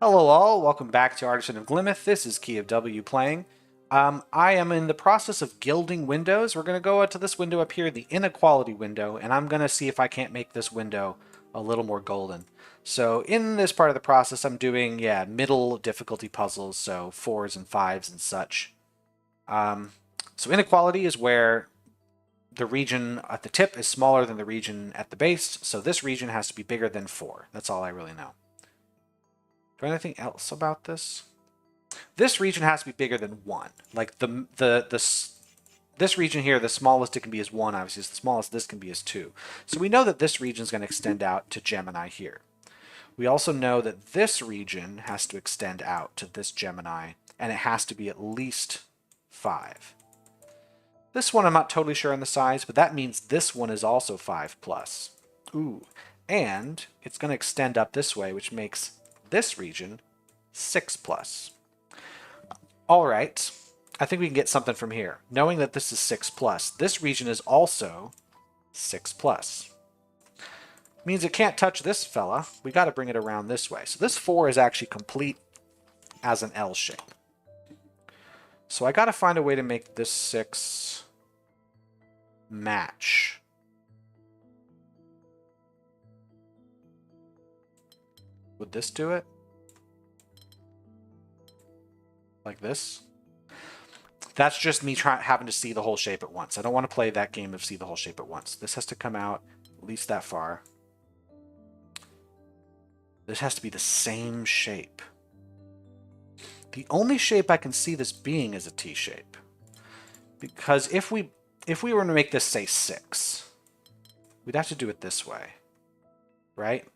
Hello all, welcome back to Artisan of Glimmith. This is Key of W playing. I am in the process of gilding windows. We're going to go to this window up here, the inequality window, and I'm going to see if I can't make this window a little more golden. So in this part of the process, I'm doing, middle difficulty puzzles, so 4s and 5s and such. So inequality is where the region at the tip is smaller than the region at the base, so this region has to be bigger than 4. That's all I really know. Do I know anything else about this? This region has to be bigger than 1. Like this region here, the smallest it can be is 1, obviously. The smallest this can be is 2. So we know that this region is going to extend out to Gemini here. We also know that this region has to extend out to this Gemini, and it has to be at least 5. This one I'm not totally sure on the size, but that means this one is also 5 plus. Ooh, and it's going to extend up this way, which makes this region 6 plus. All right, I think we can get something from here. Knowing that this is 6 plus, this region is also 6 plus. Means it can't touch this fella. We got to bring it around this way. So this 4 is actually complete as an L shape. So I got to find a way to make this 6 match. Would this do it? Like this? That's just me having to see the whole shape at once. I don't want to play that game of see the whole shape at once. This has to come out at least that far. This has to be the same shape. The only shape I can see this being is a T shape. Because if we were to make this, say, 6, we'd have to do it this way. Right?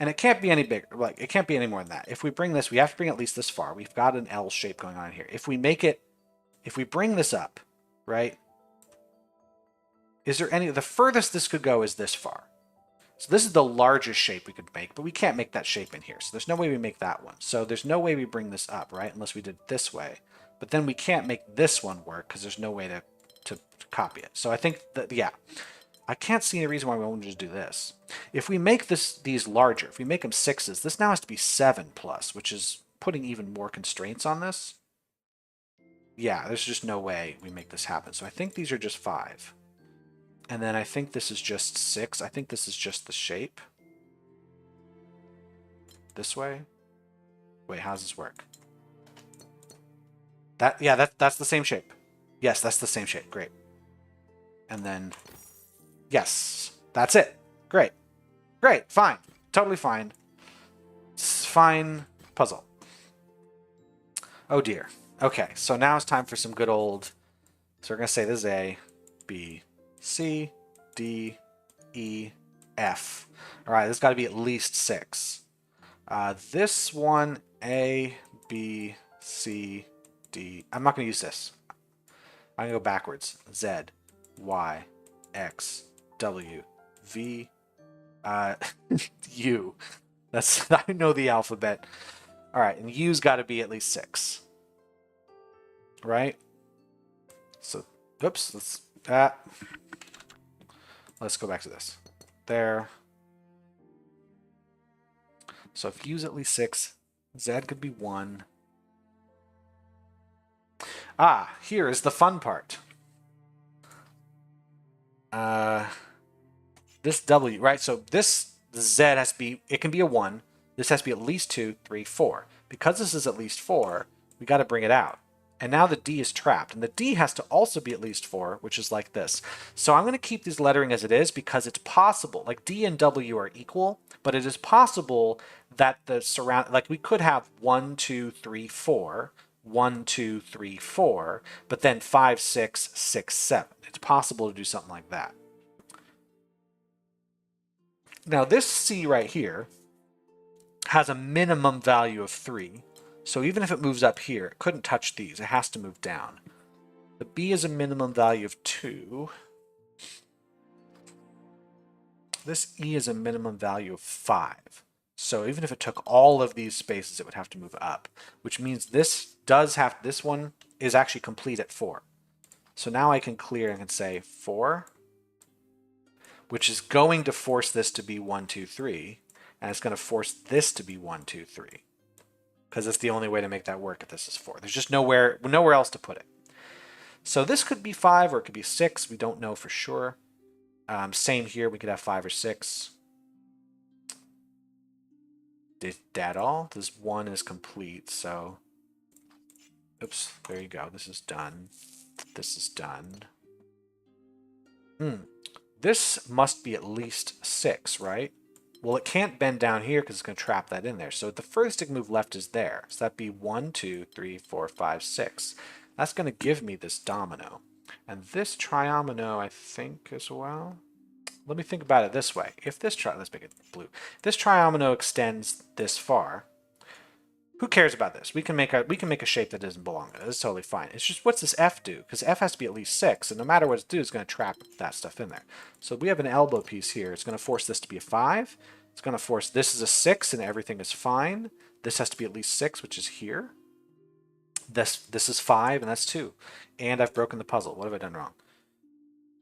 And it can't be any bigger. Like, it can't be any more than that. If we bring this, we have to bring at least this far. We've got an L shape going on here. If we bring this up, right? Is there any, the furthest this could go is this far. So this is the largest shape we could make, but we can't make that shape in here. So there's no way we make that one. So there's no way we bring this up, right? Unless we did it this way. But then we can't make this one work because there's no way to copy it. So I think that, yeah. I can't see any reason why we won't just do this. If we make these larger, if we make them 6s, this now has to be 7 plus, which is putting even more constraints on this. Yeah, there's just no way we make this happen. So I think these are just 5. And then I think this is just 6. I think this is just the shape. This way. Wait, how does this work? That's the same shape. Yes, that's the same shape. Great. And then... yes, that's it. Great. Great, fine. Totally fine. It's fine puzzle. Oh dear. Okay, so now it's time for some good old... so we're going to say this is A, B, C, D, E, F. All right, this got to be at least 6. This one, A, B, C, D. I'm not going to use this. I'm going to go backwards. Z, Y, X, W, V, U. That's, I know the alphabet. All right, and U's got to be at least 6. Right? So, oops, let's go back to this. There. So if U's at least 6, Z could be 1. Ah, here is the fun part. This W, right? So this Z has to be, it can be a 1. This has to be at least 2, 3, 4. Because this is at least 4, we got to bring it out. And now the D is trapped. And the D has to also be at least 4, which is like this. So I'm going to keep this lettering as it is because it's possible, like D and W are equal, but it is possible that the surround, like we could have 1, 2, 3, 4, 1, 2, 3, 4, but then 5, 6, 6, 7. It's possible to do something like that. Now this C right here has a minimum value of 3. So even if it moves up here, it couldn't touch these. It has to move down. The B is a minimum value of 2. This E is a minimum value of 5. So even if it took all of these spaces, it would have to move up, which means this one is actually complete at 4. So now I can clear and can say 4, which is going to force this to be 1, 2, 3. and it's going to force this to be 1, 2, 3. Because it's the only way to make that work if this is 4. There's just nowhere else to put it. So this could be 5 or it could be 6. We don't know for sure. Same here. We could have 5 or 6. Did that all? This 1 is complete, so... Oops, there you go. This is done. This is done. This must be at least 6, right? Well, it can't bend down here because it's going to trap that in there. So the furthest move left is there. So that'd be 1, 2, 3, 4, 5, 6. That's going to give me this domino. And this triomino, I think, as well. Let me think about it this way. If this let's make it blue. If this triomino extends this far, who cares about this? We can make a shape that doesn't belong to it. It's totally fine. It's just, what's this F do? Because F has to be at least 6, and no matter what it does, it's going to trap that stuff in there. So we have an elbow piece here. It's going to force this to be a 5. It's going to force this is a 6, and everything is fine. This has to be at least 6, which is here. This is 5, and that's 2. And I've broken the puzzle. What have I done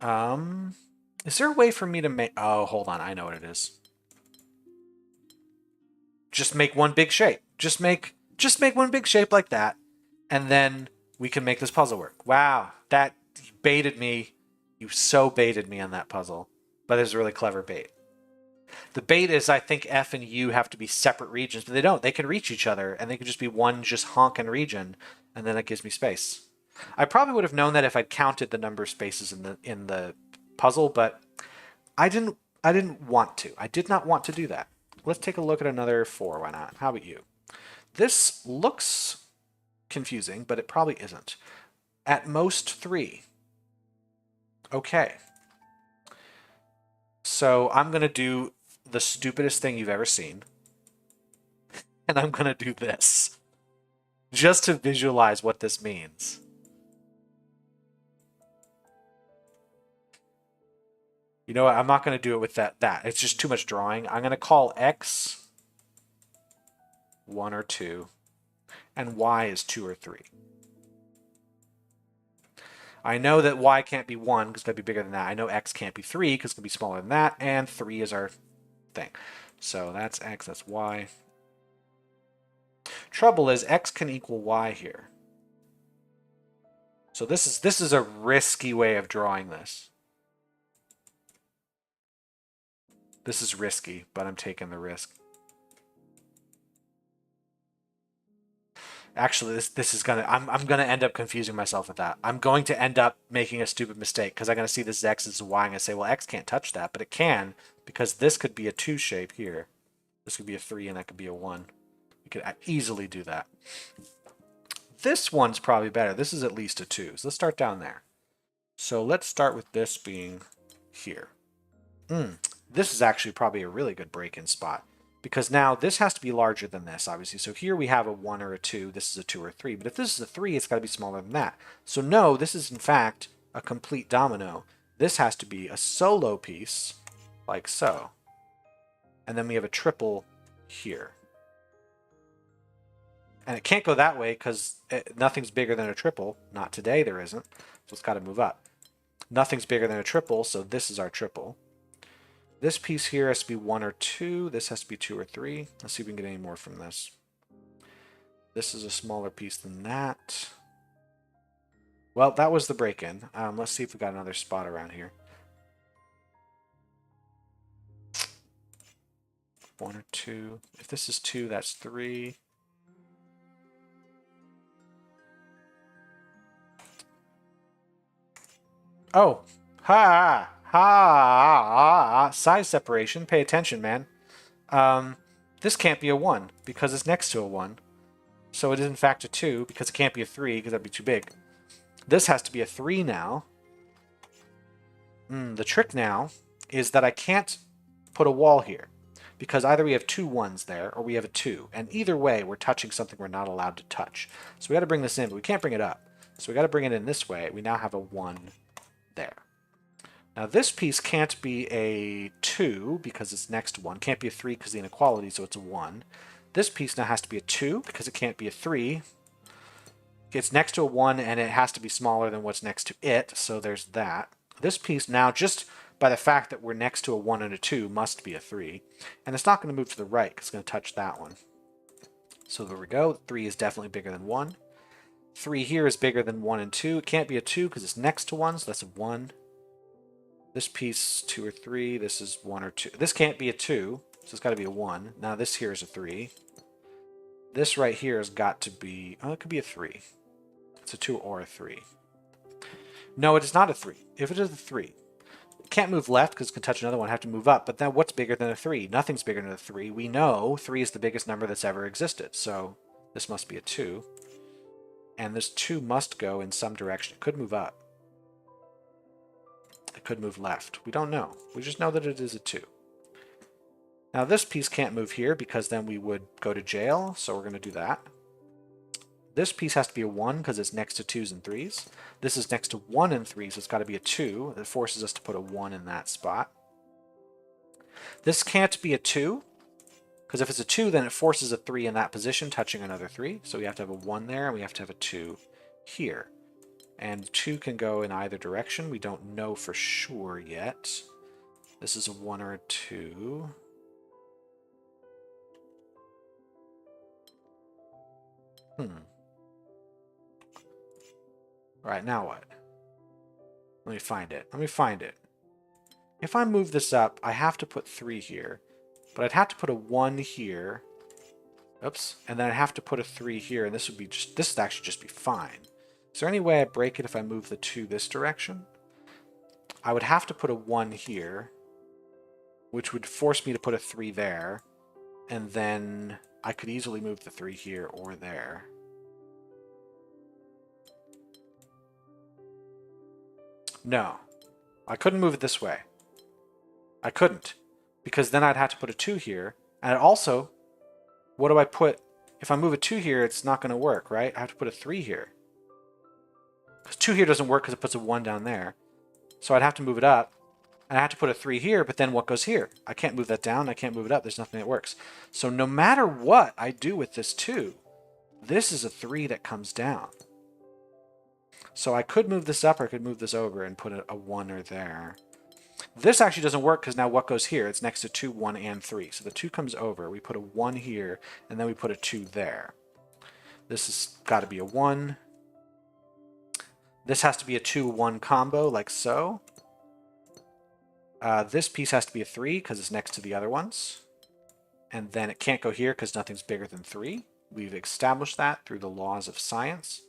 wrong? Is there a way for me to make... Oh, hold on. I know what it is. Just make one big shape. Just make one big shape like that, and then we can make this puzzle work. Wow, that baited me. You so baited me on that puzzle. But it's a really clever bait. The bait is, I think F and U have to be separate regions, but they don't. They can reach each other, and they can just be one just honking region, and then it gives me space. I probably would have known that if I'd counted the number of spaces in the puzzle, but I didn't want to. I did not want to do that. Let's take a look at another 4. Why not? How about you? This looks confusing, but it probably isn't. At most 3. Okay. So I'm going to do the stupidest thing you've ever seen. And I'm going to do this. Just to visualize what this means. You know what? I'm not going to do it with that. It's just too much drawing. I'm going to call X 1 or 2, and Y is 2 or 3. I know that Y can't be 1 because that'd be bigger than that. I know X can't be 3 because it's going to be smaller than that, and 3 is our thing. So that's X, that's Y. Trouble is X can equal Y here. So this is a risky way of drawing this. This is risky, but I'm taking the risk. Actually, this is gonna... I'm gonna end up confusing myself with that. I'm going to end up making a stupid mistake because I'm gonna see this X as a Y. I'm gonna say, well, X can't touch that, but it can because this could be a 2 shape here. This could be a 3, and that could be a 1. We could easily do that. This one's probably better. This is at least a 2. So let's start down there. So let's start with this being here. This is actually probably a really good break-in spot. Because now this has to be larger than this, obviously. So here we have a 1 or a 2. This is a 2 or a 3. But if this is a 3, it's got to be smaller than that. So no, this is in fact a complete domino. This has to be a solo piece, like so. And then we have a triple here. And it can't go that way because nothing's bigger than a triple. Not today, there isn't. So it's got to move up. Nothing's bigger than a triple, so this is our triple. This piece here has to be 1 or 2. This has to be 2 or 3. Let's see if we can get any more from this. This is a smaller piece than that. Well, that was the break-in. Let's see if we got another spot around here. 1 or 2. If this is 2, that's 3. Oh, ha! Size separation. Pay attention, man. This can't be a 1 because it's next to a 1. So it is in fact a 2 because it can't be a 3 because that'd be too big. This has to be a 3 now. The trick now is that I can't put a wall here because either we have 2 1s there or we have a 2. And either way, we're touching something we're not allowed to touch. So we got to bring this in, but we can't bring it up. So we got to bring it in this way. We now have a 1 there. Now this piece can't be a 2 because it's next to 1. Can't be a 3 because of the inequality, so it's a 1. This piece now has to be a 2 because it can't be a 3. It's next to a 1 and it has to be smaller than what's next to it, so there's that. This piece now, just by the fact that we're next to a 1 and a 2 must be a 3. And it's not going to move to the right because it's going to touch that one. So there we go. 3 is definitely bigger than 1. 3 here is bigger than 1 and 2. It can't be a 2 because it's next to 1, so that's a 1. This piece, 2 or 3. This is 1 or 2. This can't be a 2, so it's got to be a 1. Now this here is a 3. This right here has got to be... Oh, it could be a 3. It's a 2 or a 3. No, it is not a 3. If it is a 3, it can't move left because it can touch another one. Have to move up. But then what's bigger than a 3? Nothing's bigger than a 3. We know 3 is the biggest number that's ever existed. So this must be a 2. And this 2 must go in some direction. It could move up. It could move left. We don't know. We just know that it is a 2. Now this piece can't move here because then we would go to jail. So we're going to do that. This piece has to be a 1 because it's next to 2s and 3s. This is next to 1 and 3, so it's got to be a 2. It forces us to put a 1 in that spot. This can't be a 2, because if it's a 2, then it forces a 3 in that position, touching another 3. So we have to have a 1 there, and we have to have a 2 here. And 2 can go in either direction. We don't know for sure yet. This is a 1 or a 2. Right, now what? Let me find it. Let me find it. If I move this up, I have to put 3 here. But I'd have to put a 1 here. Oops. And then I'd have to put a 3 here, and this would be just, this would actually just be fine. Is there any way I break it if I move the 2 this direction? I would have to put a 1 here, which would force me to put a 3 there. And then I could easily move the 3 here or there. No, I couldn't move it this way. I couldn't, because then I'd have to put a 2 here. And also, what do I put? If I move a 2 here, it's not going to work, right? I have to put a 3 here. Because 2 here doesn't work because it puts a 1 down there. So I'd have to move it up. And I have to put a 3 here, but then what goes here? I can't move that down. I can't move it up. There's nothing that works. So no matter what I do with this 2, this is a 3 that comes down. So I could move this up or I could move this over and put a 1 or there. This actually doesn't work because now what goes here? It's next to 2, 1, and 3. So the 2 comes over. We put a 1 here, and then we put a 2 there. This has got to be a 1. This has to be a 2-1 combo, like so. This piece has to be a 3 because it's next to the other ones. And then it can't go here because nothing's bigger than 3. We've established that through the laws of science.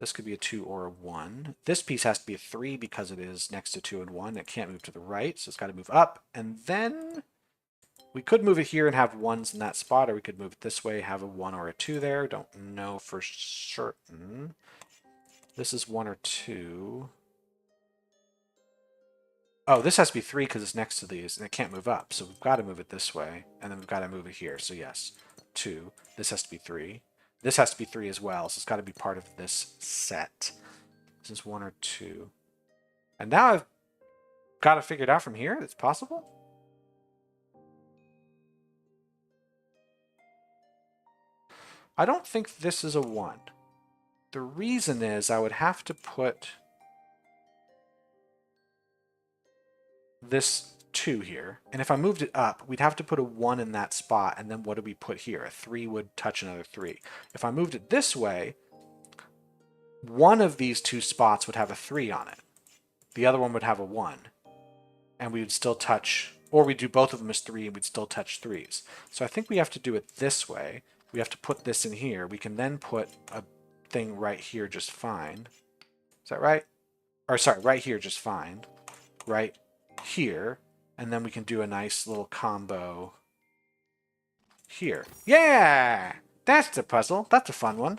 This could be a 2 or a 1. This piece has to be a 3 because it is next to 2 and 1. It can't move to the right, so it's got to move up. And then we could move it here and have 1s in that spot, or we could move it this way, have a 1 or a 2 there. Don't know for certain. This is 1 or 2. Oh, this has to be 3 because it's next to these, and it can't move up. So we've got to move it this way, and then we've got to move it here. So yes, 2. This has to be 3. This has to be 3 as well, so it's got to be part of this set. This is 1 or 2. And now I've got to figure it out from here. It's possible? I don't think this is a 1. The reason is I would have to put this 2 here. And if I moved it up, we'd have to put a 1 in that spot. And then what do we put here? A 3 would touch another 3. If I moved it this way, one of these 2 spots would have a 3 on it. The other one would have a 1. And we would still touch, or we'd do both of them as 3 and we'd still touch 3s. So I think we have to do it this way. We have to put this in here. We can then put a thing right here just fine. Is that right? Or sorry, right here just fine. Right here. And then we can do a nice little combo here. Yeah! That's the puzzle. That's a fun one.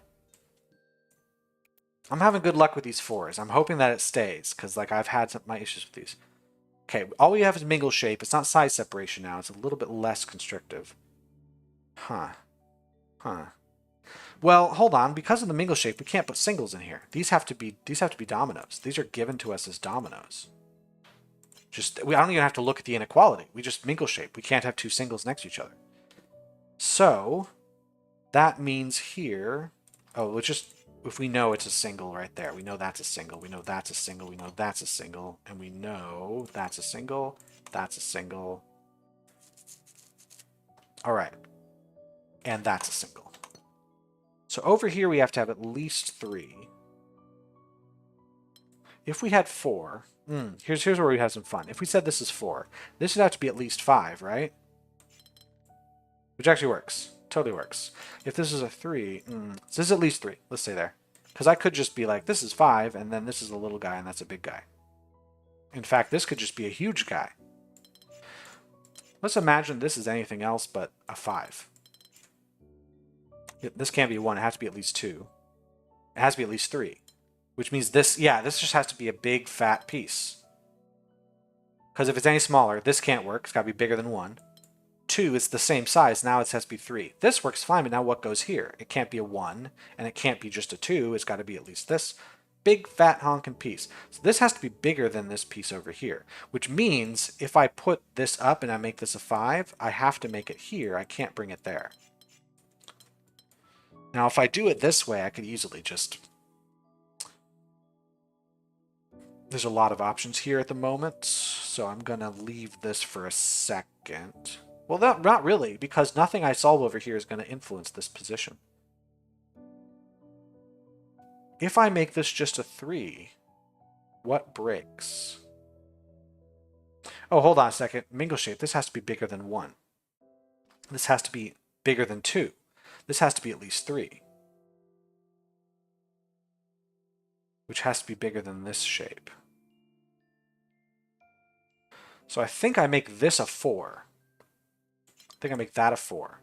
I'm having good luck with these 4s. I'm hoping that it stays, because like I've had my issues with these. Okay, all we have is mingle shape. It's not size separation now. It's a little bit less constrictive. Huh. Well, hold on. Because of the mingle shape, we can't put singles in here. These have to be dominoes. These are given to us as dominoes. I don't even have to look at the inequality. We just mingle shape. We can't have 2 singles next to each other. So that means here, if we know it's a single right there, we know that's a single, we know that's a single, we know that's a single, and we know that's a single, that's a single. All right, and that's a single. So over here we have to have at least 3. If we had 4, here's where we have some fun. If we said this is 4, this would have to be at least 5, right? Which actually works. Totally works. If this is a 3, this is at least 3. Let's say there. Because I could just be like, this is 5, and then this is a little guy, and that's a big guy. In fact, this could just be a huge guy. Let's imagine this is anything else but a 5. This can't be 1. It has to be at least 2. It has to be at least 3. Which means this, yeah, this just has to be a big, fat piece. Because if it's any smaller, this can't work. It's got to be bigger than 1. 2 is the same size. Now it has to be 3. This works fine, but now what goes here? It can't be a 1, and it can't be just a 2. It's got to be at least this big, fat, honking piece. So this has to be bigger than this piece over here, which means if I put this up and I make this a 5, I have to make it here. I can't bring it there. Now, if I do it this way, I could easily just... There's a lot of options here at the moment, so I'm going to leave this for a second. Well, not really, because nothing I solve over here is going to influence this position. If I make this just a 3, what breaks? Oh, hold on a second. Mingle shape, this has to be bigger than 1. This has to be bigger than 2. This has to be at least 3. Which has to be bigger than this shape. So I think I make this a 4. I think I make that a 4.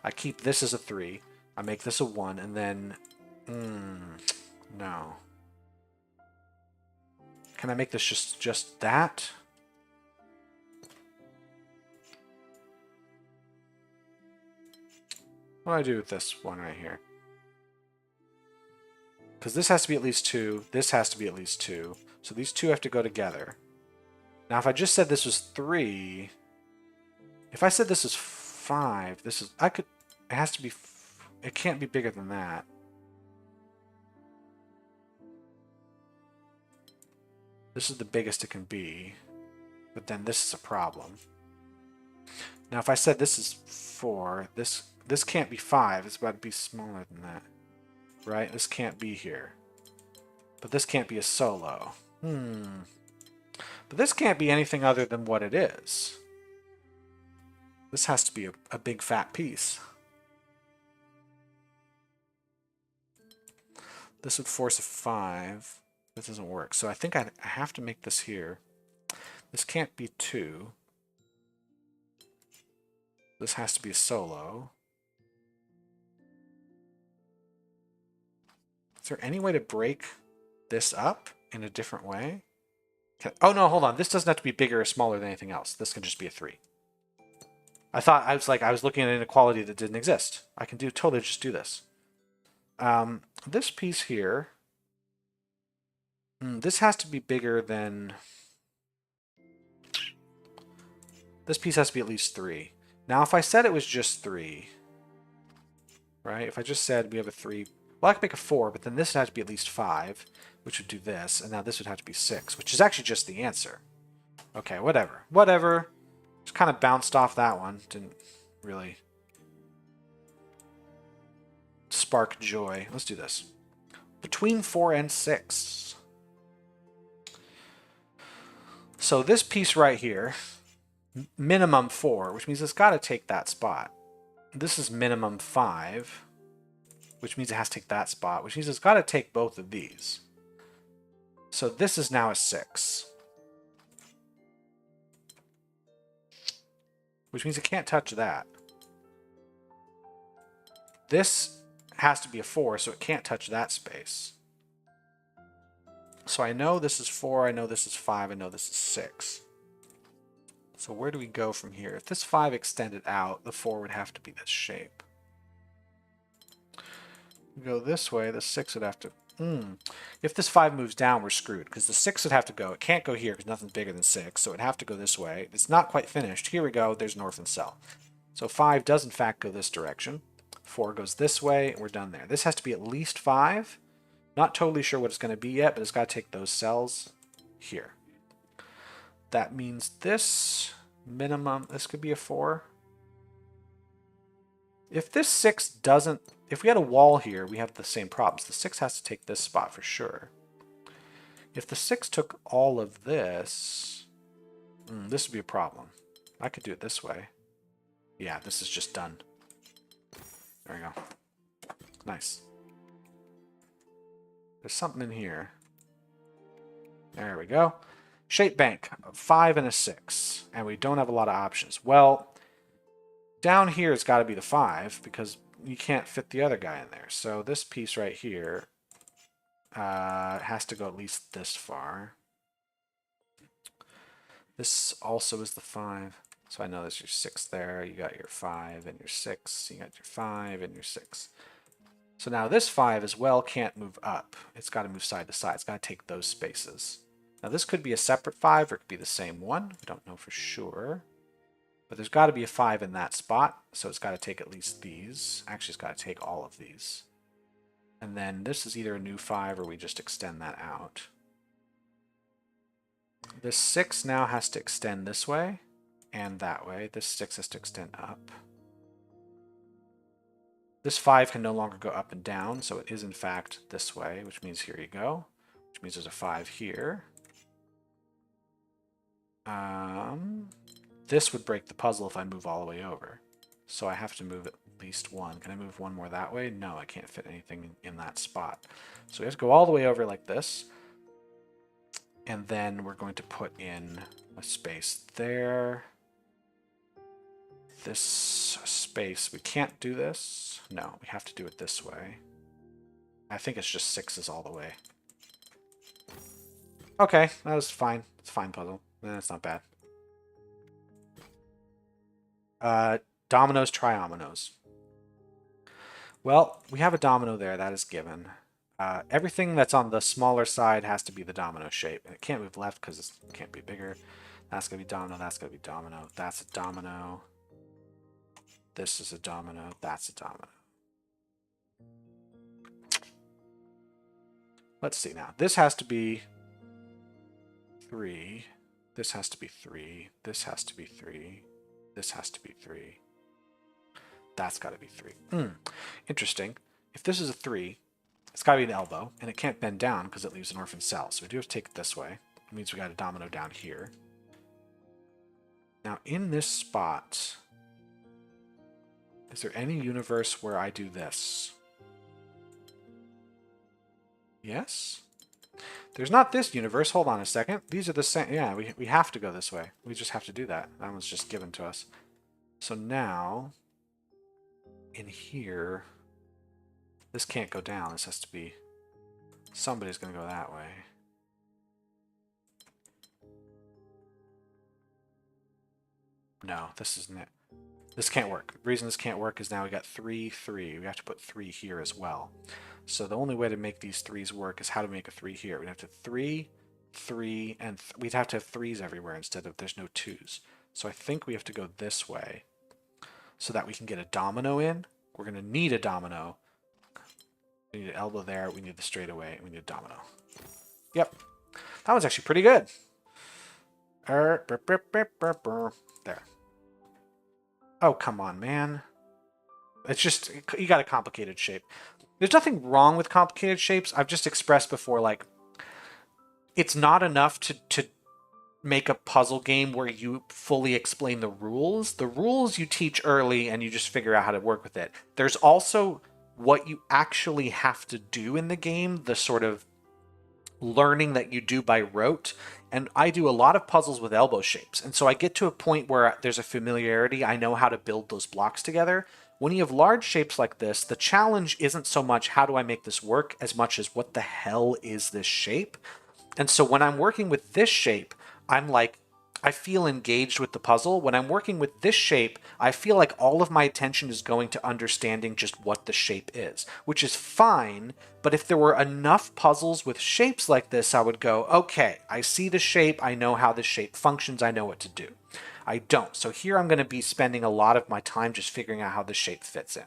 I keep this as a 3. I make this a 1, and then... no. Can I make this just that? What do I do with this one right here? Because this has to be at least 2. This has to be at least 2. So these two have to go together. Now, if I just said this was 3... If I said this is 5, this is... I could... It has to be... It can't be bigger than that. This is the biggest it can be. But then this is a problem. Now, if I said this is 4, this can't be 5. It's about to be smaller than that. Right? This can't be here. But this can't be a solo. But this can't be anything other than what it is. This has to be a big fat piece. This would force a 5. This doesn't work. So I think I have to make this here. This can't be 2. This has to be a solo. Is there any way to break this up in a different way? Oh no, hold on. This doesn't have to be bigger or smaller than anything else. This can just be a 3. I was looking at an inequality that didn't exist. I can totally just do this. This piece here, this has to be bigger than... This piece has to be at least 3. Now, if I said it was just 3, right? If I just said we have a 3, well, I could make a 4, but then this would have to be at least 5, which would do this, and now this would have to be 6, which is actually just the answer. Okay, whatever. Whatever. Just kind of bounced off that one. Didn't really spark joy. Let's do this. Between 4 and 6. So this piece right here, minimum 4, which means it's got to take that spot. This is minimum 5, which means it has to take that spot, which means it's got to take both of these. So this is now a 6. Which means it can't touch that. This has to be a 4, so it can't touch that space. So I know this is 4, I know this is 5, I know this is 6. So where do we go from here? If this 5 extended out, the 4 would have to be this shape. We go this way, the 6 would have to... If this 5 moves down, we're screwed, because the 6 would have to go. It can't go here because nothing's bigger than 6, so it'd have to go this way. It's not quite finished. Here we go. There's north and south. So 5 does, in fact, go this direction. 4 goes this way, and we're done there. This has to be at least 5. Not totally sure what it's going to be yet, but it's got to take those cells here. That means this minimum, this could be a 4. If this 6 doesn't, if we had a wall here, we have the same problems. The 6 has to take this spot for sure. If the 6 took all of this, this would be a problem. I could do it this way. Yeah, this is just done. There we go. Nice. There's something in here. There we go. Shape bank, 5 and a 6. And we don't have a lot of options. Well, down here it's got to be the 5 because you can't fit the other guy in there. So this piece right here has to go at least this far. This also is the 5. So I know there's your 6 there. You got your 5 and your 6. You got your 5 and your 6. So now this 5 as well can't move up. It's got to move side to side. It's got to take those spaces. Now this could be a separate 5 or it could be the same one. We don't know for sure. But there's got to be a 5 in that spot. So it's got to take at least these. Actually, it's got to take all of these. And then this is either a new 5 or we just extend that out. This 6 now has to extend this way and that way. This 6 has to extend up. This 5 can no longer go up and down, so it is in fact this way, which means here you go, which means there's a 5 here. This would break the puzzle if I move all the way over. So I have to move at least 1. Can I move 1 more that way? No, I can't fit anything in that spot. So we have to go all the way over like this. And then we're going to put in a space there. This space, we can't do this. No, we have to do it this way. I think it's just 6s all the way. Okay, that was fine. It's a fine puzzle. That's not bad. Dominoes, triominoes. Well, we have a domino there. That is given. Everything that's on the smaller side has to be the domino shape. And it can't move left because it can't be bigger. That's going to be domino. That's going to be domino. That's a domino. This is a domino. That's a domino. Let's see now. This has to be 3. This has to be 3. This has to be 3. This has to be 3. That's got to be 3. Interesting. If this is a 3, it's got to be an elbow, and it can't bend down because it leaves an orphan cell. So we do have to take it this way. It means we got a domino down here. Now in this spot, is there any universe where I do this? Yes? There's not this universe. Hold on a second. These are the same. Yeah, we have to go this way. We just have to do that. That one's just given to us. So now, in here, this can't go down. This has to be... Somebody's going to go that way. No, this isn't it. This can't work. The reason this can't work is now we got 3, 3. We have to put 3 here as well. So the only way to make these 3s work is how to make a 3 here. We'd have to 3, 3, and we'd have to have 3s everywhere instead of there's no 2s. So I think we have to go this way so that we can get a domino in. We're going to need a domino. We need an elbow there. We need the straightaway. And we need a domino. Yep. That was actually pretty good. There. Oh, come on, man. It's just, you got a complicated shape. There's nothing wrong with complicated shapes. I've just expressed before, like, it's not enough to make a puzzle game where you fully explain the rules. The rules you teach early and you just figure out how to work with it. There's also what you actually have to do in the game, the sort of learning that you do by rote. And I do a lot of puzzles with elbow shapes. And so I get to a point where there's a familiarity. I know how to build those blocks together. When you have large shapes like this, the challenge isn't so much how do I make this work as much as what the hell is this shape? And so when I'm working with this shape, I'm like, I feel engaged with the puzzle. When I'm working with this shape, I feel like all of my attention is going to understanding just what the shape is, which is fine. But if there were enough puzzles with shapes like this, I would go, okay, I see the shape. I know how the shape functions. I know what to do. I don't. So here I'm going to be spending a lot of my time just figuring out how the shape fits in.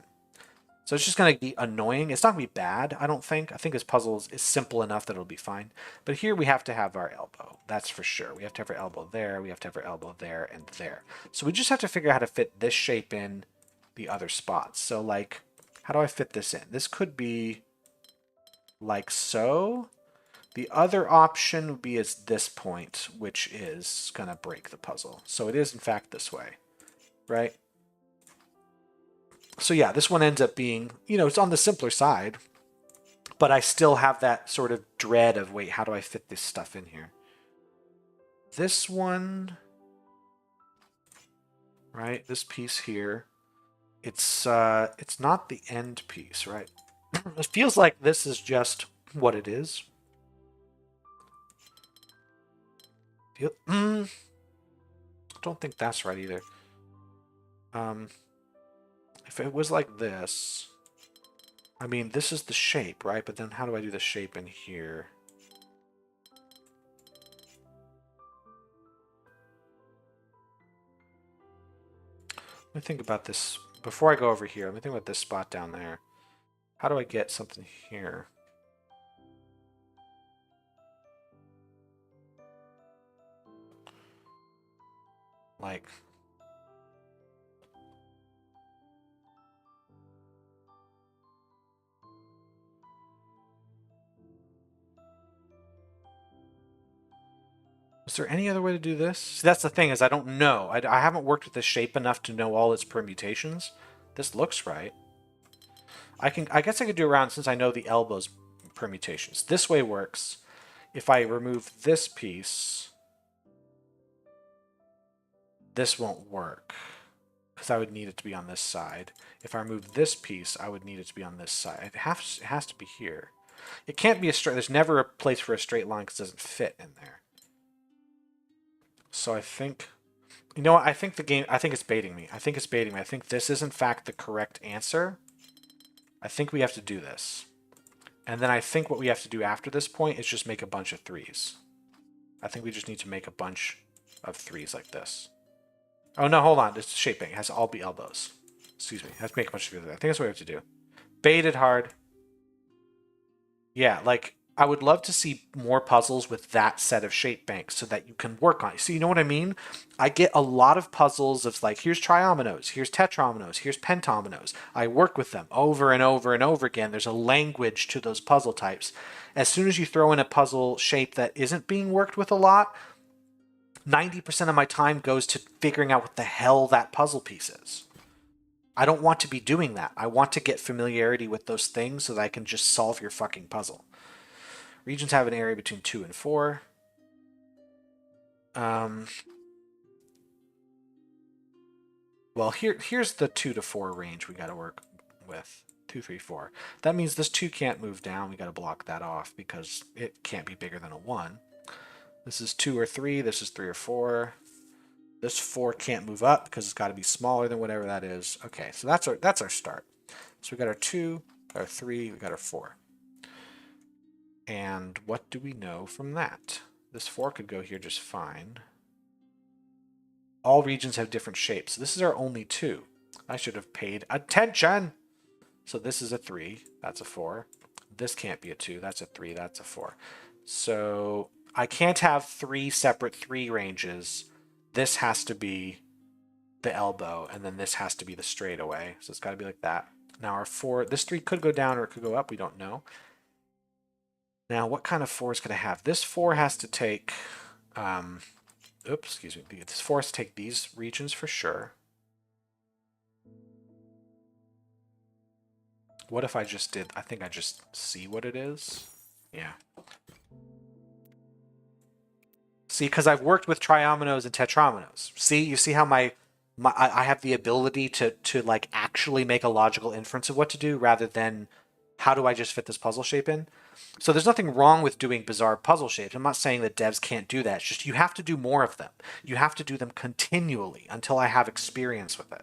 So it's just going to be annoying. It's not going to be bad, I don't think. I think this puzzle is simple enough that it'll be fine. But here we have to have our elbow. That's for sure. We have to have our elbow there. We have to have our elbow there and there. So we just have to figure out how to fit this shape in the other spots. So like, how do I fit this in? This could be like so. The other option would be is this point, which is going to break the puzzle. So it is, in fact, this way, right? So yeah, this one ends up being, you know, it's on the simpler side, but I still have that sort of dread of, wait, how do I fit this stuff in here? This one, right? This piece here, it's not the end piece, right? It feels like this is just what it is. I don't think that's right either. If it was like this, I mean, this is the shape, right? But then how do I do the shape in here? Let me think about this. Before I go over here, let me think about this spot down there. How do I get something here? Like... Is there any other way to do this? See, that's the thing, is I don't know. I haven't worked with this shape enough to know all its permutations. This looks right. I guess I could do around since I know the elbow's permutations. This way works. If I remove this piece, this won't work because I would need it to be on this side. If I remove this piece, I would need it to be on this side. It has to be here. It can't be a straight. There's never a place for a straight line because it doesn't fit in there. So I think, you know what? I think it's baiting me. I think this is in fact the correct answer. I think we have to do this. And then I think what we have to do after this point is just make a bunch of threes. I think we just need to make a bunch of threes like this. Oh no, hold on. It's shaping. It has to all be elbows. Excuse me. I have to make a bunch of threes. I think that's what we have to do. Bait it hard. Yeah, like, I would love to see more puzzles with that set of shape banks so that you can work on it. So you know what I mean? I get a lot of puzzles of like, here's triominoes, here's tetraominoes, here's pentominoes. I work with them over and over and over again. There's a language to those puzzle types. As soon as you throw in a puzzle shape that isn't being worked with a lot, 90% of my time goes to figuring out what the hell that puzzle piece is. I don't want to be doing that. I want to get familiarity with those things so that I can just solve your fucking puzzle. Regions have an area between 2 and 4. Well, here's the 2 to 4 range we got to work with. 2, 3, 4. That means this 2 can't move down. We got to block that off because it can't be bigger than a 1. This is 2 or 3. This is 3 or 4. This 4 can't move up because it's got to be smaller than whatever that is. Okay, so that's our start. So we got our 2, our 3, we got our 4. And what do we know from that? This 4 could go here just fine. All regions have different shapes. This is our only 2. I should have paid attention. So this is a 3. That's a 4. This can't be a 2. That's a 3. That's a 4. So I can't have 3 separate 3 ranges. This has to be the elbow, and then this has to be the straightaway. So it's got to be like that. Now our 4, this 3 could go down or it could go up. We don't know. Now, what kind of 4s could I have? This 4 has to take, oops, excuse me. This 4 has to take these regions for sure. What if I just did, I think I just see what it is. Yeah. See, because I've worked with triominoes and tetraominoes. See, you see how I have the ability to like actually make a logical inference of what to do rather than how do I just fit this puzzle shape in? So there's nothing wrong with doing bizarre puzzle shapes. I'm not saying that devs can't do that. It's just you have to do more of them. You have to do them continually until I have experience with it.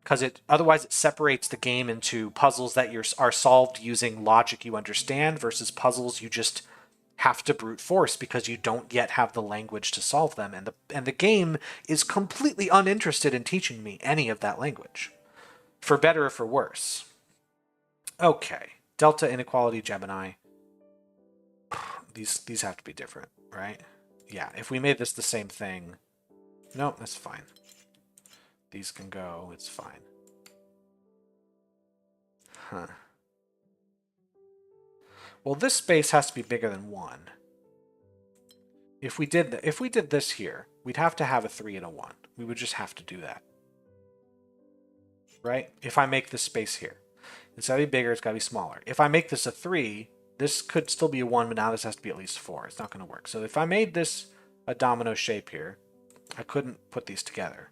Because otherwise it separates the game into puzzles that are solved using logic you understand versus puzzles you just have to brute force because you don't yet have the language to solve them. And the game is completely uninterested in teaching me any of that language. For better or for worse. Okay. Delta inequality Gemini. These have to be different, right? Yeah, if we made this the same thing. No, that's fine. These can go, it's fine. Huh. Well, this space has to be bigger than 1. If we did this here, we'd have to have a 3 and a 1. We would just have to do that. Right? If I make this space here. It's got to be bigger, it's got to be smaller. If I make this a 3, this could still be a 1, but now this has to be at least 4. It's not going to work. So if I made this a domino shape here, I couldn't put these together.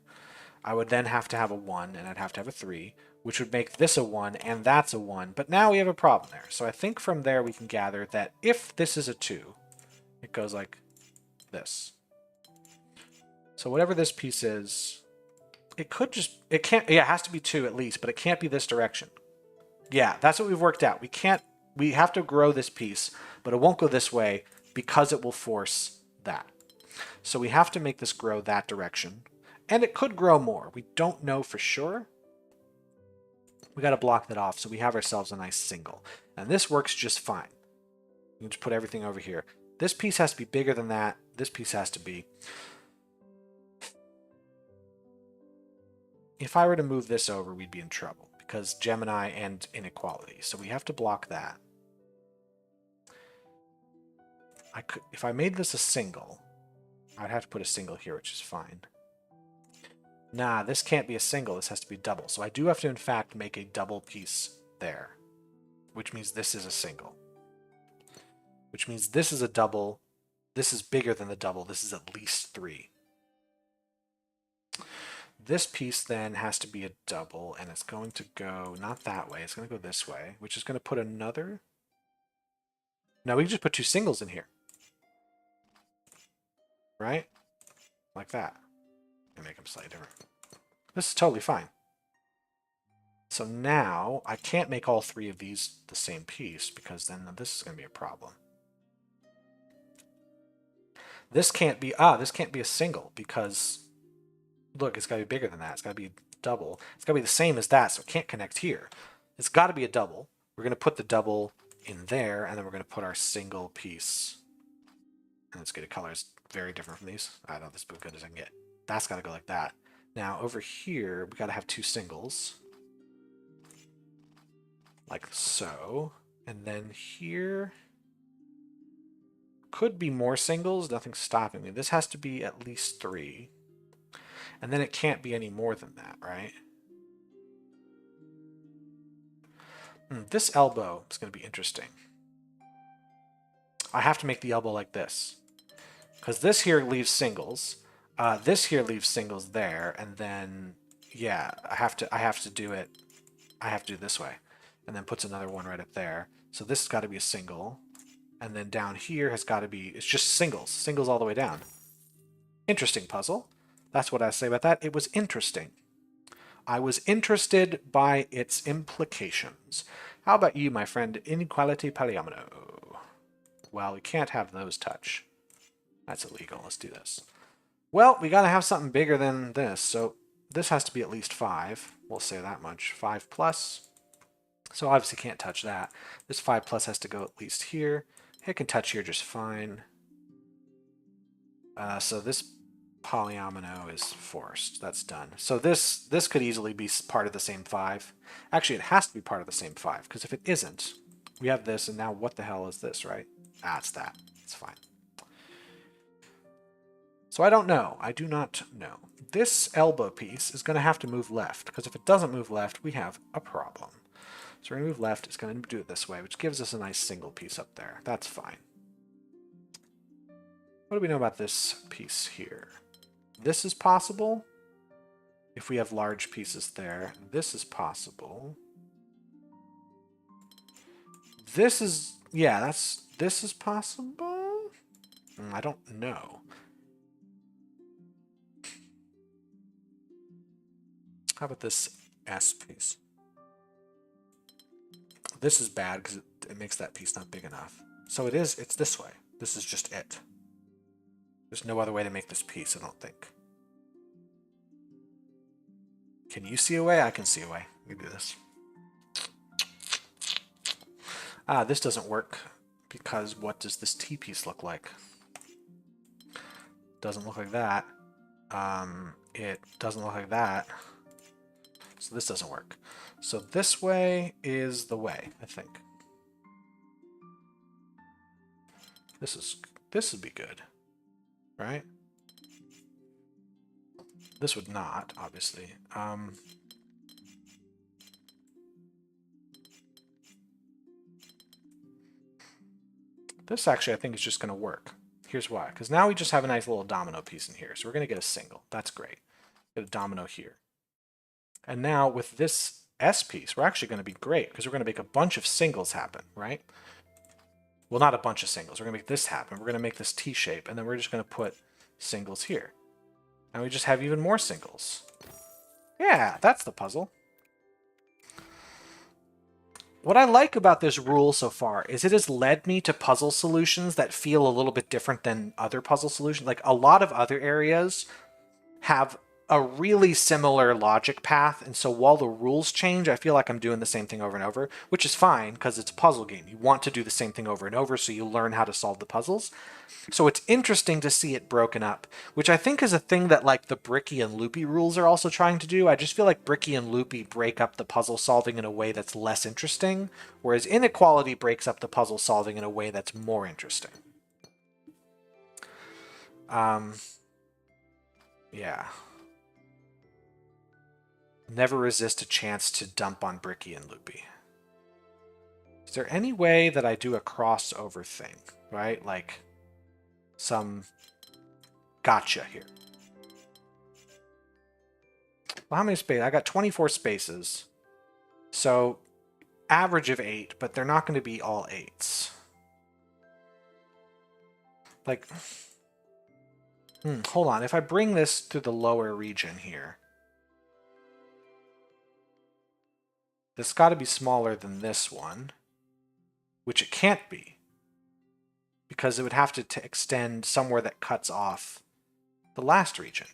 I would then have to have a 1, and I'd have to have a 3, which would make this a 1, and that's a 1. But now we have a problem there. So I think from there we can gather that if this is a 2, it goes like this. So whatever this piece is, it could just, it can't, yeah, it has to be 2 at least, but it can't be this direction. Yeah, that's what we've worked out. We have to grow this piece, but it won't go this way because it will force that. So we have to make this grow that direction. And it could grow more. We don't know for sure. We got to block that off so we have ourselves a nice single. And this works just fine. You can just put everything over here. This piece has to be bigger than that. This piece has to be. If I were to move this over, we'd be in trouble because Gemini and inequality. So we have to block that. If I made this a single, I'd have to put a single here, which is fine. Nah, this can't be a single. This has to be double. So I do have to, in fact, make a double piece there, which means this is a single. Which means this is a double. This is bigger than the double. This is at least 3. This piece then has to be a double, and it's going to go not that way. It's going to go this way, which is going to put another. No, we can just put 2 singles in here. Right? Like that. And make them slightly different. This is totally fine. So now I can't make all 3 of these the same piece because then this is going to be a problem. This can't be a single because look, it's got to be bigger than that. It's got to be double. It's got to be the same as that, so it can't connect here. It's got to be a double. We're going to put the double in there, and then we're going to put our single piece. And let's get a color. It's very different from these. I know this is as good as I can get. That's got to go like that. Now over here, we got to have 2 singles. Like so. And then here could be more singles. Nothing's stopping me. This has to be at least 3. And then it can't be any more than that, right? This elbow is going to be interesting. I have to make the elbow like this. Because this here leaves singles. This here leaves singles there. And then, yeah, I have to do it. I have to do it this way. And then puts another one right up there. So this has got to be a single. And then down here has got to be, it's just singles. Singles all the way down. Interesting puzzle. That's what I say about that. It was interesting. I was interested by its implications. How about you, my friend? Inequality polyomino. Well, we can't have those touch. That's illegal. Let's do this. Well, we got to have something bigger than this. So this has to be at least 5. We'll say that much. 5 plus. So obviously can't touch that. This 5 plus has to go at least here. It can touch here just fine. So this polyomino is forced. That's done. So this could easily be part of the same 5. Actually, it has to be part of the same 5, because if it isn't, we have this, and now what the hell is this, right? Ah, it's that. It's fine. So I don't know. I do not know. This elbow piece is going to have to move left, because if it doesn't move left, we have a problem. So we're going to move left. It's going to do it this way, which gives us a nice single piece up there. That's fine. What do we know about this piece here? This is possible if we have large pieces there. This is possible. This is, yeah, this is possible? I don't know. How about this S piece? This is bad because it makes that piece not big enough. So it's this way. This is just it. There's no other way to make this piece, I don't think. Can you see a way? I can see a way. We can do this. This doesn't work because what does this T-piece look like? Doesn't look like that. It doesn't look like that. So this doesn't work. So this way is the way, I think. This would be good, right? This would not, obviously. This actually, I think, is just going to work. Here's why. Because now we just have a nice little domino piece in here. So we're going to get a single. That's great. Get a domino here. And now with this S piece, we're actually going to be great because we're going to make a bunch of singles happen, right? Well, not a bunch of singles. We're going to make this happen. We're going to make this T shape, and then we're just going to put singles here. And we just have even more singles. Yeah, that's the puzzle. What I like about this rule so far is it has led me to puzzle solutions that feel a little bit different than other puzzle solutions. Like a lot of other areas have a really similar logic path, and so while the rules change, I feel like I'm doing the same thing over and over, which is fine because it's a puzzle game. You want to do the same thing over and over so you learn how to solve the puzzles. So it's interesting to see it broken up, which I think is a thing that like the Bricky and Loopy rules are also trying to do. I just feel like Bricky and Loopy break up the puzzle solving in a way that's less interesting, whereas Inequality breaks up the puzzle solving in a way that's more interesting. Yeah. Never resist a chance to dump on Bricky and Loopy. Is there any way that I do a crossover thing, right? Like some gotcha here. Well, how many spaces? I got 24 spaces. So average of 8, but they're not going to be all 8s. Like, hold on. If I bring this to the lower region here, this got to be smaller than this one, which it can't be, because it would have to extend somewhere that cuts off the last region.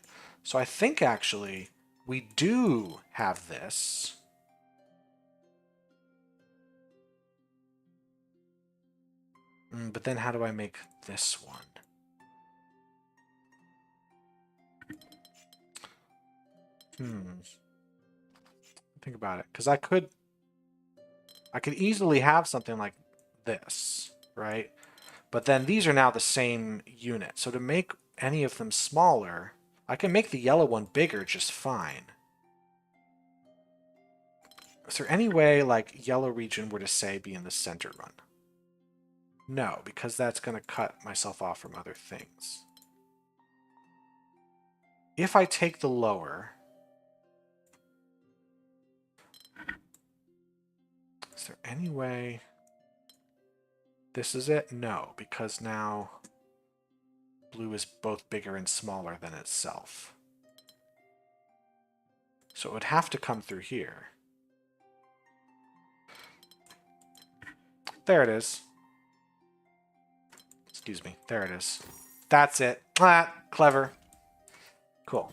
So I think actually we do have this. But then how do I make this one? Think about it, because I could easily have something like this, right? But then these are now the same unit. So to make any of them smaller, I can make the yellow one bigger just fine. Is there any way like yellow region were to say be in the center run? No, because that's going to cut myself off from other things. If I take the lower, is there any way this is it? No, because now blue is both bigger and smaller than itself. So it would have to come through here. There it is. Excuse me. There it is. That's it. Clever. Cool.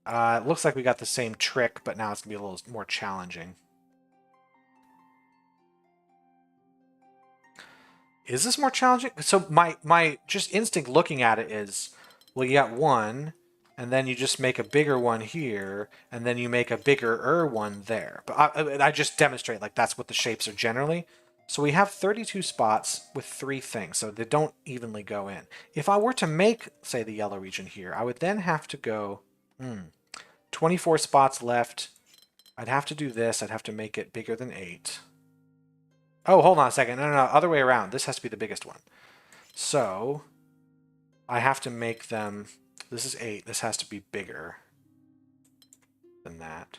It looks like we got the same trick, but now it's going to be a little more challenging. Is this more challenging? So my just instinct looking at it is, well, you got one, and then you just make a bigger one here, and then you make a bigger one there. But I just demonstrate like that's what the shapes are generally. So we have 32 spots with 3 things, so they don't evenly go in. If I were to make, say, the yellow region here, I would then have to go 24 spots left. I'd have to do this. I'd have to make it bigger than 8. Oh, hold on a second. No, other way around. This has to be the biggest one. So I have to make them... This is 8. This has to be bigger than that.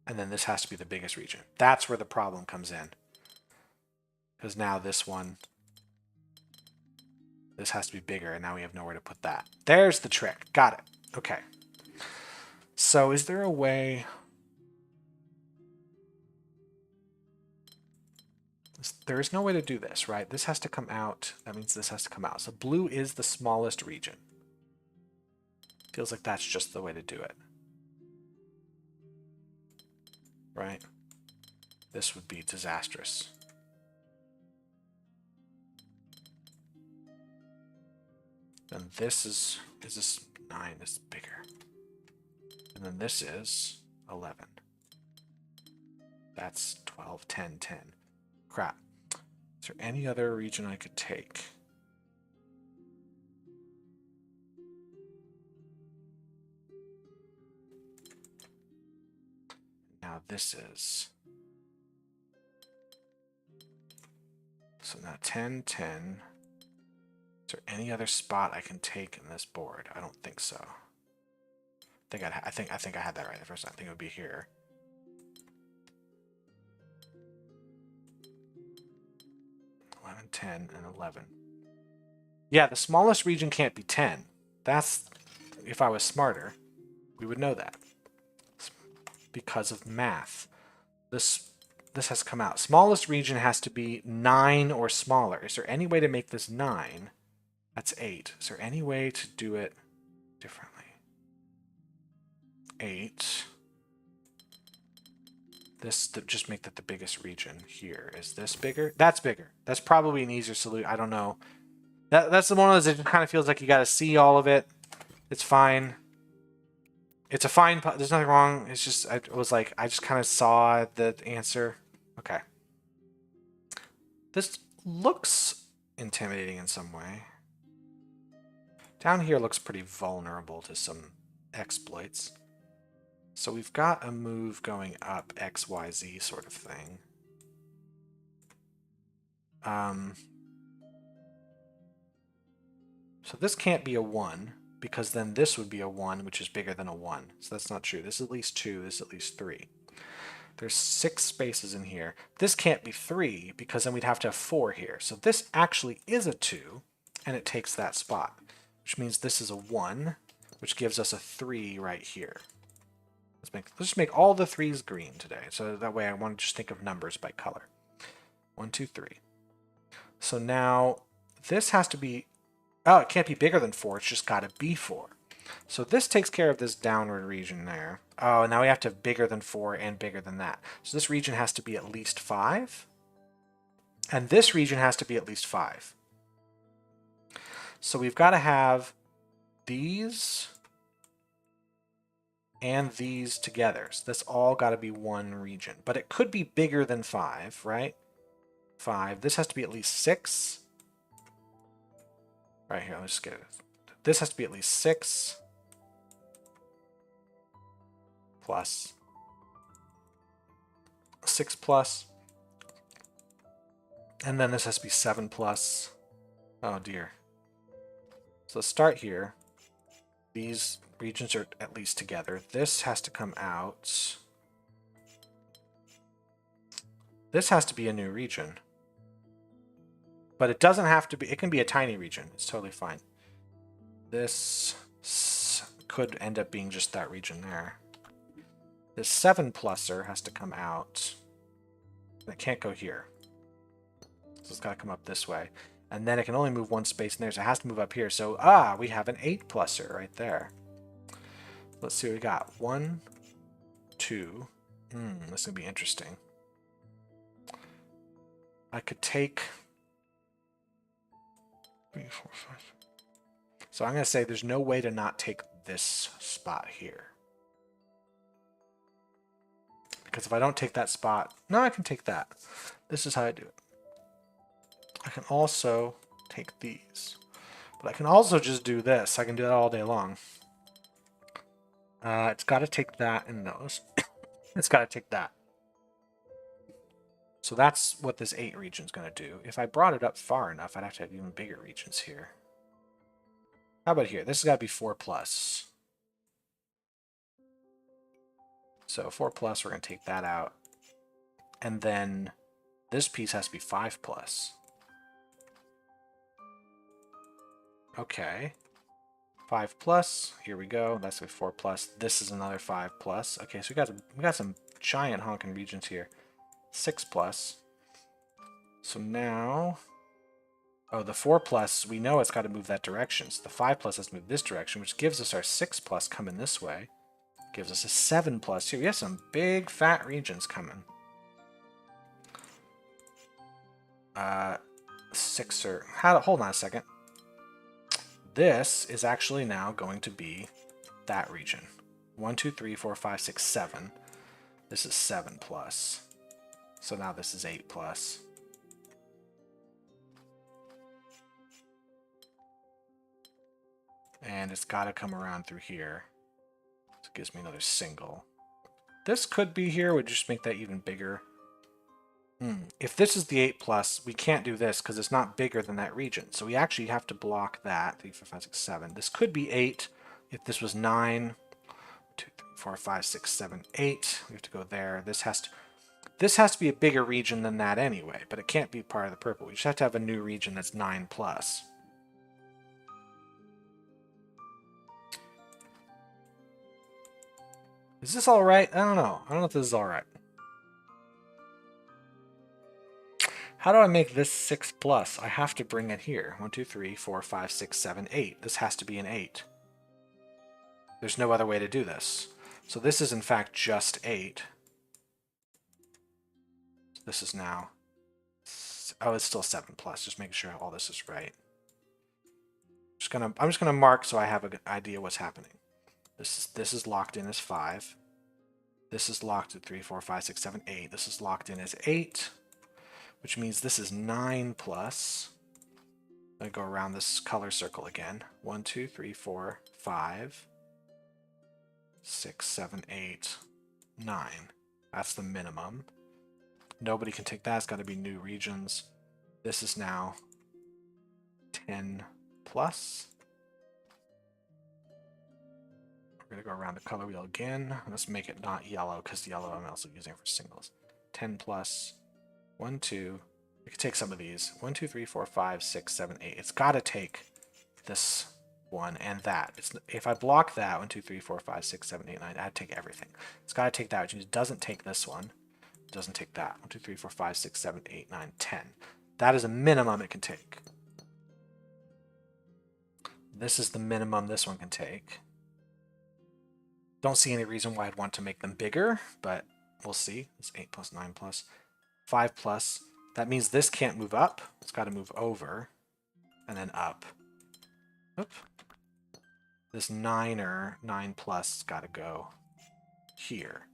And then this has to be the biggest region. That's where the problem comes in. Because now this one... This has to be bigger, and now we have nowhere to put that. There's the trick. Got it. Okay. So is there a way... There is no way to do this, right? This has to come out. That means this has to come out. So blue is the smallest region. Feels like that's just the way to do it. Right? this would be disastrous. And this is this 9 is bigger. And then this is 11. That's 12, 10, 10. Crap. Is there any other region I could take? Now this is... So now 10, 10. Is there any other spot I can take in this board? I don't think so. I think I had that right the first time. I think it would be here. $11, 10, and 11. Yeah, the smallest region can't be 10. That's, if I was smarter, we would know that. It's because of math. This has come out. Smallest region has to be 9 or smaller. Is there any way to make this 9? That's 8. Is there any way to do it differently? 8. Just make that the biggest region here. Is this bigger? That's bigger. That's probably an easier solution. I don't know. That's the one of those that kind of feels like you got to see all of it. It's fine. It's a fine. There's nothing wrong. It's just I just kind of saw the answer. Okay. This looks intimidating in some way. Down here looks pretty vulnerable to some exploits. So we've got a move going up X, Y, Z sort of thing. So this can't be a 1, because then this would be a 1, which is bigger than a 1. So that's not true. This is at least 2, this is at least 3. There's 6 spaces in here. This can't be 3, because then we'd have to have 4 here. So this actually is a 2, and it takes that spot, which means this is a 1, which gives us a 3 right here. Let's just make all the 3s green today. So that way I want to just think of numbers by color. 1, 2, 3. So now this has to be, oh, it can't be bigger than 4. It's just got to be 4. So this takes care of this downward region there. Oh, now we have to have bigger than 4 and bigger than that. So this region has to be at least 5. And this region has to be at least 5. So we've got to have these and these together. So that's all got to be one region. But it could be bigger than 5, right? 5. This has to be at least 6. Right here, let's just get it. This has to be at least 6 plus 6 plus. And then this has to be 7 plus. Oh dear. So let's start here. These regions are at least together. This has to come out. This has to be a new region. But it doesn't have to be, it can be a tiny region. It's totally fine. This could end up being just that region there. This 7 pluser has to come out. It can't go here. So it's got to come up this way. And then it can only move one space in there, so it has to move up here. So, we have an 8 pluser right there. Let's see what we got. 1, 2. This is going to be interesting. I could take 3, 4, 5. So I'm going to say there's no way to not take this spot here. Because if I don't take that spot, no, I can take that. This is how I do it. I can also take these. But I can also just do this. I can do that all day long. It's got to take that and those. It's got to take that. So that's what this 8 region is going to do. If I brought it up far enough, I'd have to have even bigger regions here. How about here? This has got to be 4 plus. So 4 plus, we're going to take that out. And then this piece has to be 5 plus. Okay. 5 plus. Here we go. That's a 4 plus. This is another 5 plus. Okay, so we got some giant honking regions here. 6 plus. So now, oh, the 4 plus, we know it's got to move that direction. So the 5 plus has to move this direction, which gives us our 6 plus coming this way. Gives us a 7 plus here. We have some big fat regions coming. 6 or... hold on a second. This is actually now going to be that region. 1, 2, 3, 4, 5, 6, 7. This is 7 plus. So now this is 8 plus. And it's got to come around through here. So it gives me another single. This could be here. Would just make that even bigger. If this is the 8 plus, we can't do this because it's not bigger than that region. So we actually have to block that. 3, 4, 5, 6, 7. This could be 8 if this was 9. 2, 3, 4, 5, 6, 7, 8. We have to go there. This has to be a bigger region than that anyway, but it can't be part of the purple. We just have to have a new region that's 9 plus. Is this all right? I don't know. I don't know if this is all right. How do I make this 6 plus? I have to bring it here. 1, 2, 3, 4, 5, 6, 7, 8. This has to be an 8. There's no other way to do this. So this is in fact just 8. This is now... oh, it's still 7 plus. Just making sure all this is right. I'm just gonna mark so I have an idea what's happening. This is locked in as 5. This is locked at 3, 4, 5, 6, 7, 8. This is locked in as 8. Which means this is 9 plus. I'm going to go around this color circle again. 1, 2, 3, 4, 5, 6, 7, 8, 9. That's the minimum. Nobody can take that. It's got to be new regions. This is now 10 plus. We're going to go around the color wheel again. Let's make it not yellow because yellow I'm also using for singles. 10 plus. 1, 2. We could take some of these. 1, 2, 3, 4, 5, 6, 7, 8. It's got to take this one and that. If I block that, 1, 2, 3, 4, 5, 6, 7, 8, 9, I'd take everything. It's got to take that, which means it doesn't take this one. It doesn't take that. 1, 2, 3, 4, 5, 6, 7, 8, 9, 10. That is a minimum it can take. This is the minimum this one can take. Don't see any reason why I'd want to make them bigger, but we'll see. It's 8 plus 9 plus. 5 plus. That means this can't move up. It's got to move over and then up. Oop. This 9 plus got to go here.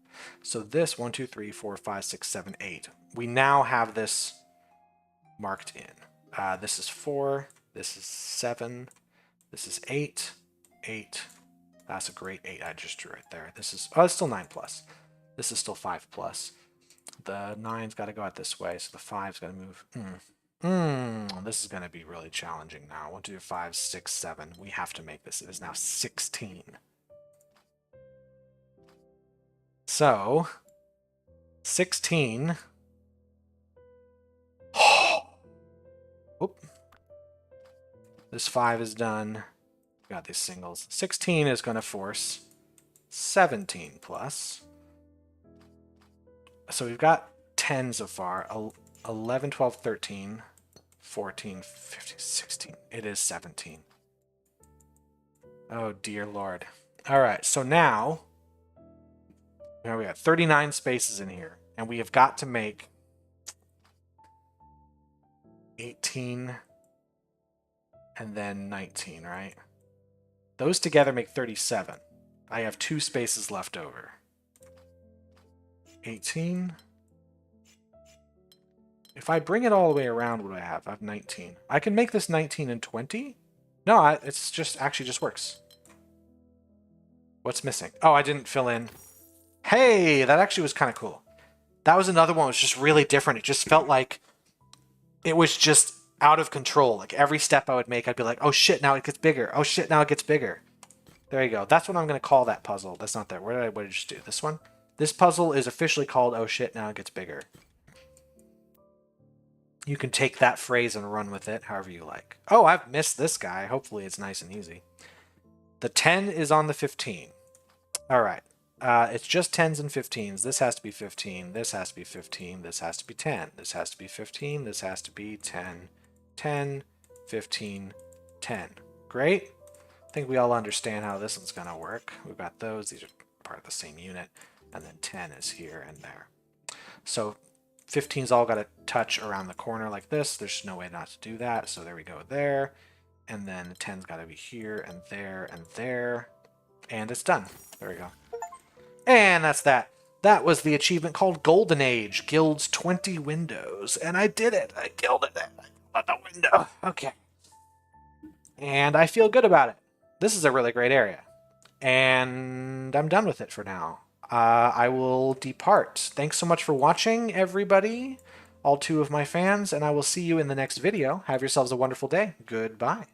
So this 1, 2, 3, 4, 5, 6, 7, 8. We now have this marked in. This is 4. This is 7. This is 8. 8. That's a great 8 I just drew right there. This is, oh, it's still 9 plus. This is still 5 plus. The 9's got to go out this way, so the 5's got to move. This is going to be really challenging now. 1, 2, 5, 6, 7. We have to make this. It is now 16. So, 16. Oop. This 5 is done. Got these singles. 16 is going to force 17 plus. So we've got 10 so far. 11, 12, 13, 14, 15, 16. It is 17. Oh, dear Lord. All right, so now we got 39 spaces in here, and we have got to make 18 and then 19, right? Those together make 37. I have 2 spaces left over. 18. If I bring it all the way around, what do I have? I have 19. I can make this 19 and 20? No, it's just actually just works. What's missing? Oh, I didn't fill in. Hey, that actually was kind of cool. That was another one that was just really different. It just felt like it was just out of control. Like every step I would make, I'd be like, oh shit, now it gets bigger. Oh shit, now it gets bigger. There you go. That's what I'm going to call that puzzle. That's not there. What did I just do? This one? This puzzle is officially called oh shit, now it gets bigger. You can take that phrase and run with it however you like. Oh, I've missed this guy. Hopefully it's nice and easy. The 10 is on the 15. All right. It's just 10s and 15s. This has to be 15. This has to be 15. This has to be 10. This has to be 15. This has to be 10. 10, 15, 10. Great. I think we all understand how this one's going to work. We've got those. These are part of the same unit. And then 10 is here and there. So 15's all got to touch around the corner like this. There's no way not to do that. So there we go there. And then the 10's got to be here and there and there. And it's done. There we go. And that's that. That was the achievement called Golden Age, Guild's 20 windows. And I did it. I gilded it. I gilded the window. Okay. And I feel good about it. This is a really great area. And I'm done with it for now. I will depart. Thanks so much for watching, everybody, all 2 of my fans, and I will see you in the next video. Have yourselves a wonderful day. Goodbye.